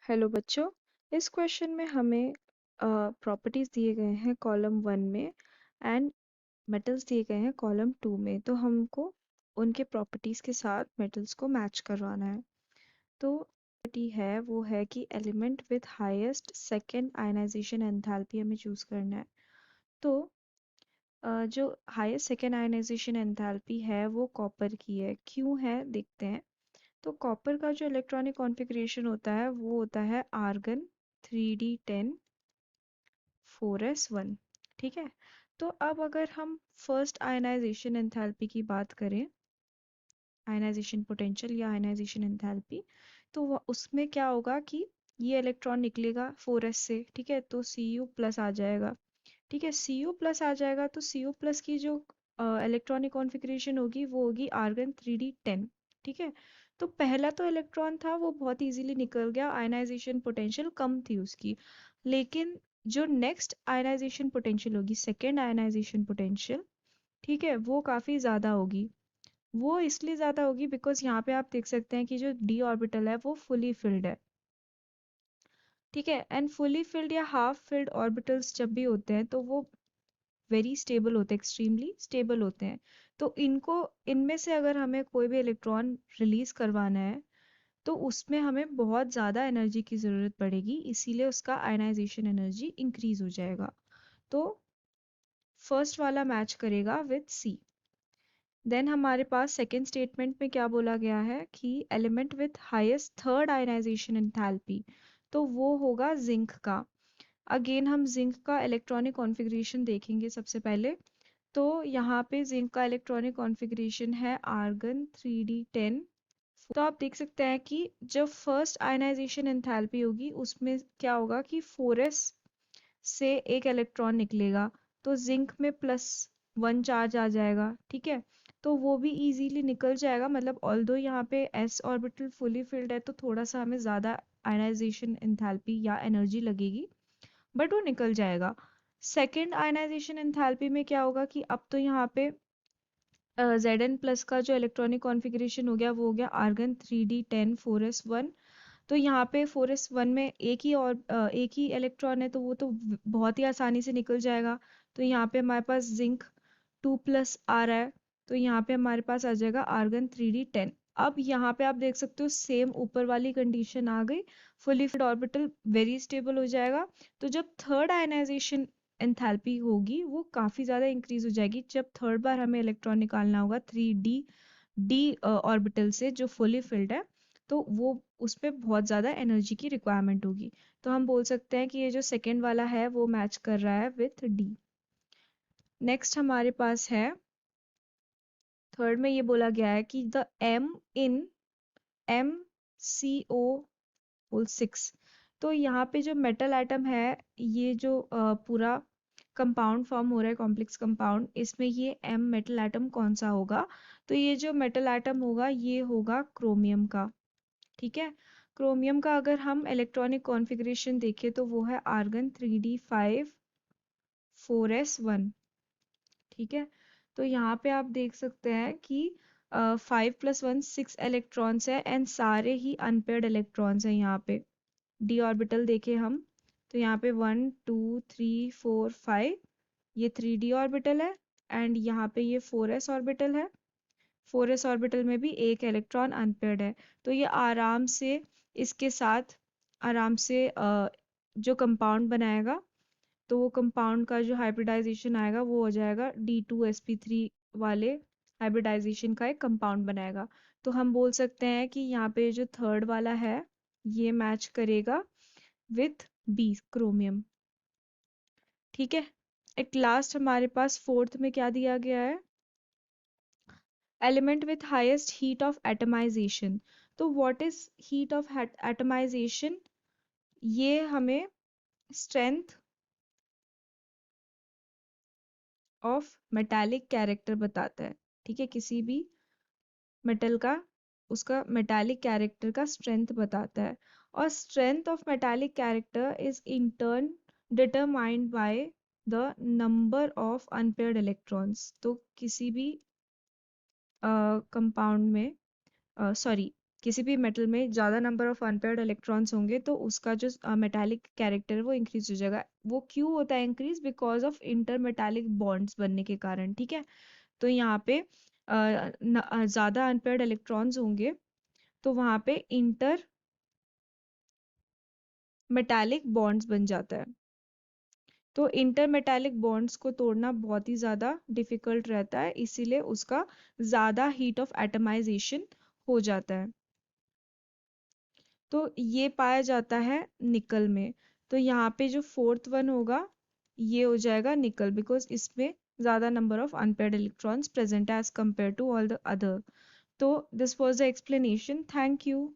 Hello बच्चों। इस question में हमें प्रॉपर्टीज दिए गए हैं कॉलम 1 में एंड मेटल्स दिए गए हैं कॉलम 2 में। तो हमको उनके प्रॉपर्टीज के साथ मेटल्स को मैच करवाना है। तो प्रॉपर्टी है वो है कि element with highest second ionization enthalpy हमें चूज करना है। तो जो हाईएस्ट सेकेंड आयनाइजेशन एंथैल्पी है वो कॉपर की है। क्यों है देखते हैं। तो कॉपर का जो इलेक्ट्रॉनिक कॉन्फ़िगरेशन होता है वो होता है आर्गन 3d10 4s1। ठीक है। तो अब अगर हम फर्स्ट आयनाइजेशन एंथैल्पी की बात करें, आयनाइजेशन पोटेंशियल या आयनाइजेशन एंथैल्पी, तो उसमें क्या होगा कि ये इलेक्ट्रॉन निकलेगा 4s से। ठीक है, तो Cu प्लस आ जाएगा। ठीक है, Cu प्लस आ जाएगा तो Cu प्लस की जो इलेक्ट्रॉनिक कॉन्फ़िगरेशन होगी वो होगी आर्गन 3d10। ठीक है, तो पहला तो इलेक्ट्रॉन था वो बहुत इजीली निकल गया, आयनाइजेशन पोटेंशियल कम थी उसकी। लेकिन जो नेक्स्ट आयनाइजेशन पोटेंशियल होगी, सेकेंड आयनाइजेशन पोटेंशियल, ठीक है, वो काफ़ी ज़्यादा होगी। वो इसलिए ज़्यादा होगी बिकॉज यहाँ पे आप देख सकते हैं कि जो d ऑर्बिटल है वो फुली फिल्ड है। ठीक है, एंड फुली फिल्ड या हाफ फिल्ड ऑर्बिटल्स जब भी होते हैं तो वो वेरी स्टेबल होते हैं, एक्सट्रीमली स्टेबल होते हैं। तो इनमें से अगर हमें कोई भी इलेक्ट्रॉन रिलीज करवाना है तो उसमें हमें बहुत ज़्यादा एनर्जी की ज़रूरत पड़ेगी, इसीलिए उसका आयनाइजेशन एनर्जी इंक्रीज हो जाएगा। तो फर्स्ट वाला मैच करेगा विथ सी। देन हमारे पास सेकेंड स्टेटमेंट में क्या बोला गया है कि element with highest third ionization enthalpy, तो वो होगा जिंक का। अगेन हम जिंक का इलेक्ट्रॉनिक कॉन्फ़िगरेशन देखेंगे सबसे पहले। तो यहाँ पे जिंक का इलेक्ट्रॉनिक कॉन्फ़िगरेशन है आर्गन 3d10। तो आप देख सकते हैं कि जब फर्स्ट आयनाइजेशन एंथैल्पी होगी उसमें क्या होगा कि 4s से एक इलेक्ट्रॉन निकलेगा, तो जिंक में +1 चार्ज आ जाएगा। ठीक है, तो वो भी इजीली निकल जाएगा। मतलब ऑल्दो यहाँ पे s ऑर्बिटल फुली फिल्ड है तो थोड़ा सा हमें ज़्यादा आयनाइजेशन एंथैल्पी या एनर्जी लगेगी, बट वो निकल जाएगा। सेकेंड आयनाइजेशन एंथैल्पी में क्या होगा कि अब तो यहाँ पे Zn प्लस का जो इलेक्ट्रॉनिक कॉन्फ़िगरेशन हो गया वो हो गया आर्गन 3d10 4s1। तो यहाँ पे 4s1 में एक ही इलेक्ट्रॉन है तो वो तो बहुत ही आसानी से निकल जाएगा। तो यहाँ पे हमारे पास जिंक 2 प्लस आ रहा है, तो यहाँ पे हमारे पास आ जाएगा आर्गन 3d10। अब यहाँ पे आप देख सकते हो सेम ऊपर वाली कंडीशन आ गई, fully filled orbital very stable हो जाएगा। तो जब थर्ड आयनाइजेशन एंथैल्पी होगी वो काफ़ी ज़्यादा इंक्रीज हो जाएगी। जब थर्ड बार हमें इलेक्ट्रॉन निकालना होगा 3d ऑर्बिटल से जो फुली फिल्ड है, तो वो उसमें बहुत ज़्यादा एनर्जी की रिक्वायरमेंट होगी। तो हम बोल सकते हैं कि ये जो सेकेंड वाला है वो मैच कर रहा है विथ डी। नेक्स्ट हमारे पास है थर्ड में, ये बोला गया है कि द एम इन MCO6। तो यहाँ पे जो मेटल एटम है, ये जो पूरा कंपाउंड फॉर्म हो रहा है, कॉम्प्लेक्स कंपाउंड, इसमें ये M मेटल एटम कौन सा होगा। तो ये जो मेटल एटम होगा ये होगा क्रोमियम का। ठीक है, क्रोमियम का अगर हम इलेक्ट्रॉनिक कॉन्फ़िगरेशन देखें तो वो है आर्गन 3d5 4s1। ठीक है, तो यहाँ पे आप देख सकते हैं कि 5 + 1 6 इलेक्ट्रॉन्स है एंड सारे ही अनपेयर्ड इलेक्ट्रॉन्स हैं। यहाँ पे डी ऑर्बिटल देखें हम तो यहाँ पे 1 2 3 4 5, ये 3d ऑर्बिटल है एंड यहाँ पे ये 4s ऑर्बिटल है। 4s ऑर्बिटल में भी एक इलेक्ट्रॉन अनपेयर्ड है। तो ये आराम से इसके साथ आराम से जो कंपाउंड बनाएगा, तो वो कंपाउंड का जो हाइब्रिडाइजेशन आएगा वो हो जाएगा D2sp3 वाले हाइब्रिडाइजेशन का एक कंपाउंड बनाएगा। तो हम बोल सकते हैं कि यहाँ पे जो थर्ड वाला है ये मैच करेगा विथ बी क्रोमियम। ठीक है, एक लास्ट हमारे पास फोर्थ में क्या दिया गया है, element with highest heat of atomization. तो what is heat of atomization, ये हमें स्ट्रेंथ ऑफ मेटालिक कैरेक्टर बताता है। ठीक है, किसी भी मेटल का उसका मेटालिक कैरेक्टर का स्ट्रेंथ बताता है। और strength of metallic character is in turn determined by the number of unpaired electrons. तो किसी भी कंपाउंड में, सॉरी, किसी भी मेटल में ज़्यादा नंबर ऑफ अनपेयर्ड इलेक्ट्रॉन्स होंगे तो उसका जो मेटालिक कैरेक्टर है वो इंक्रीज हो जाएगा। वो क्यों होता है increase? Because of inter metallic bonds बनने के कारण, ठीक है। तो यहाँ पे ज़्यादा अनपेयर्ड इलेक्ट्रॉन्स होंगे तो वहाँ पे इंटर मेटालिक बॉन्ड्स बन जाता है। तो इंटर मेटालिक बॉन्ड्स को तोड़ना बहुत ही ज़्यादा डिफिकल्ट रहता है, इसीलिए उसका ज़्यादा हीट ऑफ एटमाइजेशन हो जाता है। तो ये पाया जाता है निकल में। तो यहाँ पे जो फोर्थ वन होगा ये हो जाएगा निकल, बिकॉज इसमें ज़्यादा number of unpaired electrons present as compare to all the other. तो this was the explanation. Thank you.